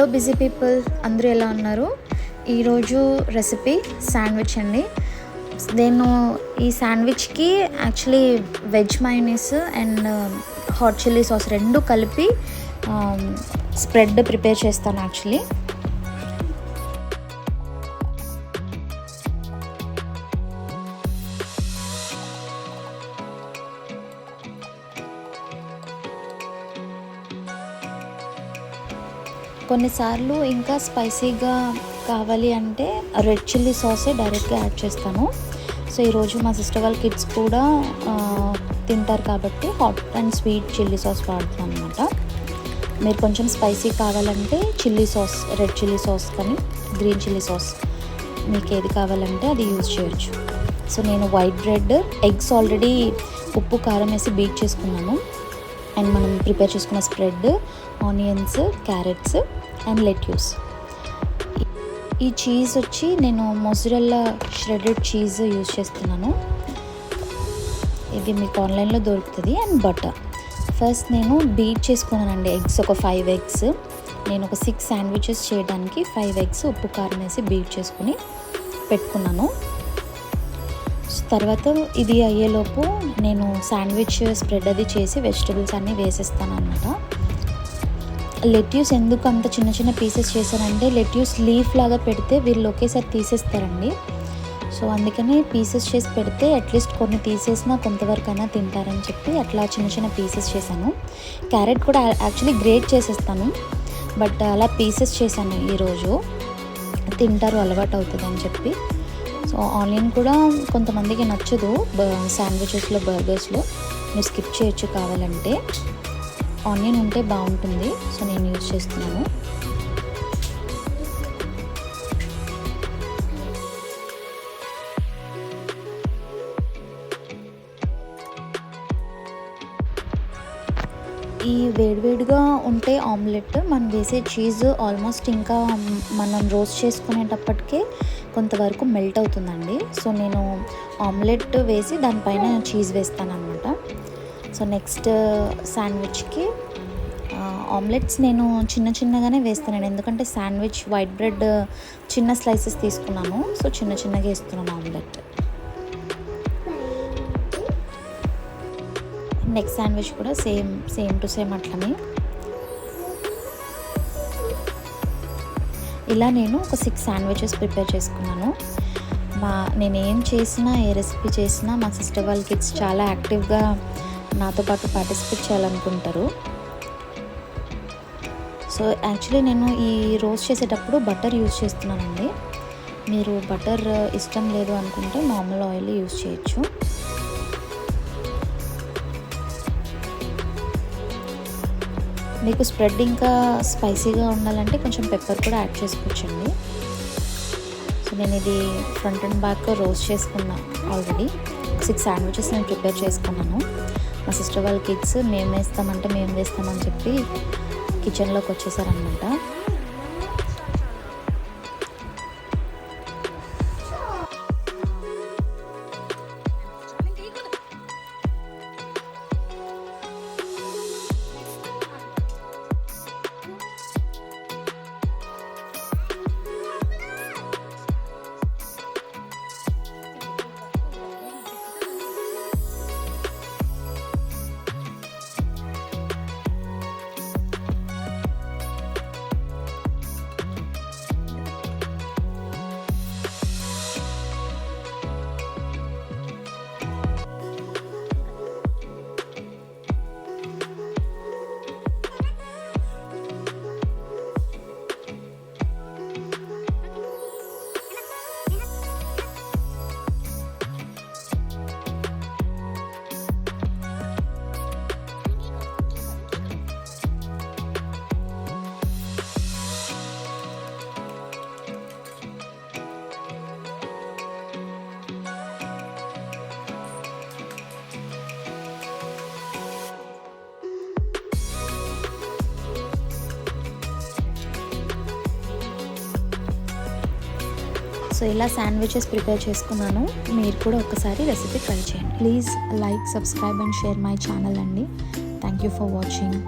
Hello busy people, అందరూ ఎలా ఉన్నారు? ఈరోజు రెసిపీ శాండ్విచ్ అండి. నేను ఈ శాండ్విచ్కి actually veg mayonnaise and hot chilli sauce రెండు కలిపి స్ప్రెడ్ ప్రిపేర్ చేస్తాను యాక్చువల్లీ. కొన్నిసార్లు ఇంకా స్పైసీగా కావాలి అంటే రెడ్ చిల్లీ సాసే డైరెక్ట్గా యాడ్ చేస్తాను. సో ఈరోజు మా సిస్టర్ వాళ్ళ కిడ్స్ కూడా తింటారు కాబట్టి hot and sweet chilli sauce వాడుతున్నాను అనమాట. మీరు కొంచెం స్పైసీ కావాలంటే chilli sauce, red chilli sauce కానీ గ్రీన్ చిల్లీ సాస్ మీకు ఏది కావాలంటే అది యూజ్ చేయొచ్చు. సో నేను వైట్ బ్రెడ్, ఎగ్స్ ఆల్రెడీ ఉప్పు కారం వేసి బీట్ చేసుకున్నాను. అండ్ మనం ప్రిపేర్ చేసుకున్న spread, onions, carrots and lettuce. ఈ చీజ్ వచ్చి నేను మొజరెల్లా ష్రెడెడ్ చీజ్ యూజ్ చేస్తున్నాను. ఇది మీకు ఆన్లైన్లో దొరుకుతుంది. And butter. ఫస్ట్ నేను బీట్ చేసుకున్నానండి ఎగ్స్, ఒక 5 ఎగ్స్. నేను ఒక 6 శాండ్విచెస్ చేయడానికి 5 ఎగ్స్ ఉప్పు కారం వేసి బీట్ చేసుకుని పెట్టుకున్నాను. తర్వాత ఇది అయ్యేలోపు నేను శాండ్విచ్ స్ప్రెడ్ అది చేసి వెజిటబుల్స్ అన్నీ వేసేస్తాను అనమాట. లెట్యూస్ ఎందుకు అంత చిన్న చిన్న పీసెస్ చేశానంటే లెట్యూస్ లీఫ్ లాగా పెడితే వీళ్ళు ఒకేసారి తీసేస్తారండి. సో అందుకని పీసెస్ చేసి పెడితే అట్లీస్ట్ కొన్ని తీసేసినా కొంతవరకైనా తింటారని చెప్పి అట్లా చిన్న చిన్న పీసెస్ చేశాను. క్యారెట్ కూడా యాక్చువల్లీ గ్రేట్ చేసేస్తాను, బట్ అలా పీసెస్ చేశాను ఈరోజు. తింటారు, అలవాటు అవుతుంది అని చెప్పి. సో ఆనియన్ కూడా కొంతమందికి నచ్చదు శాండ్విచెస్లో, బర్గర్స్లో. మీరు స్కిప్ చేయొచ్చు కావాలంటే. ఆనియన్ ఉంటే బాగుంటుంది, సో నేను యూజ్ చేస్తున్నాను. ఈ వేడివేడిగా ఉంటే ఆమ్లెట్ మనం వేసే చీజ్ ఆల్మోస్ట్ ఇంకా మనం రోస్ట్ చేసుకునేటప్పటికే కొంతవరకు మెల్ట్ అవుతుందండి. సో నేను ఆమ్లెట్ వేసి దానిపైన చీజ్ వేస్తాను అనమాట. సో నెక్స్ట్ శాండ్విచ్కి ఆమ్లెట్స్ నేను చిన్న చిన్నగానే వేస్తాను, ఎందుకంటే శాండ్విచ్ వైట్ బ్రెడ్ చిన్న స్లైసెస్ తీసుకున్నాను. సో చిన్న చిన్నగా వేస్తున్నాను ఆమ్లెట్. నెక్స్ట్ శాండ్విచ్ కూడా సేమ్ టు సేమ్ అట్లనే. ఇలా నేను ఒక 6 శాండ్విచెస్ ప్రిపేర్ చేసుకున్నాను. నేను ఏం చేసినా, ఏ రెసిపీ చేసినా మా సిస్టర్ వాళ్ళ కిడ్స్ చాలా యాక్టివ్గా నాతో పాటు పార్టిసిపేట్ చేయాలనుకుంటారు. సో యాక్చువల్లీ నేను ఈ రోస్ట్ చేసేటప్పుడు బటర్ యూజ్ చేస్తున్నానండి. మీరు బటర్ ఇష్టం లేదు అనుకుంటే మామూలు ఆయిల్ యూజ్ చేయొచ్చు. మీకు స్ప్రెడ్ ఇంకా స్పైసీగా ఉండాలంటే కొంచెం పెప్పర్ కూడా యాడ్ చేసుకోవచ్చండి. సో నేను ఇది ఫ్రంట్ అండ్ బ్యాక్ రోస్ట్ చేసుకున్నాను ఆల్రెడీ. 6 శాండ్విచెస్ నేను ప్రిపేర్ చేసుకున్నాను. మా సిస్టర్ వాళ్ళ కిడ్స్ మేము వేస్తామంటే మేము వేస్తామని చెప్పి కిచెన్లోకి వచ్చేసారనమాట. సో ఇలా శాండ్విచెస్ ప్రిపేర్ చేసుకున్నాను. మీరు కూడా ఒకసారి రెసిపీ ట్రై చేయండి. Please like, subscribe and share my channel అండి. Thank you for watching.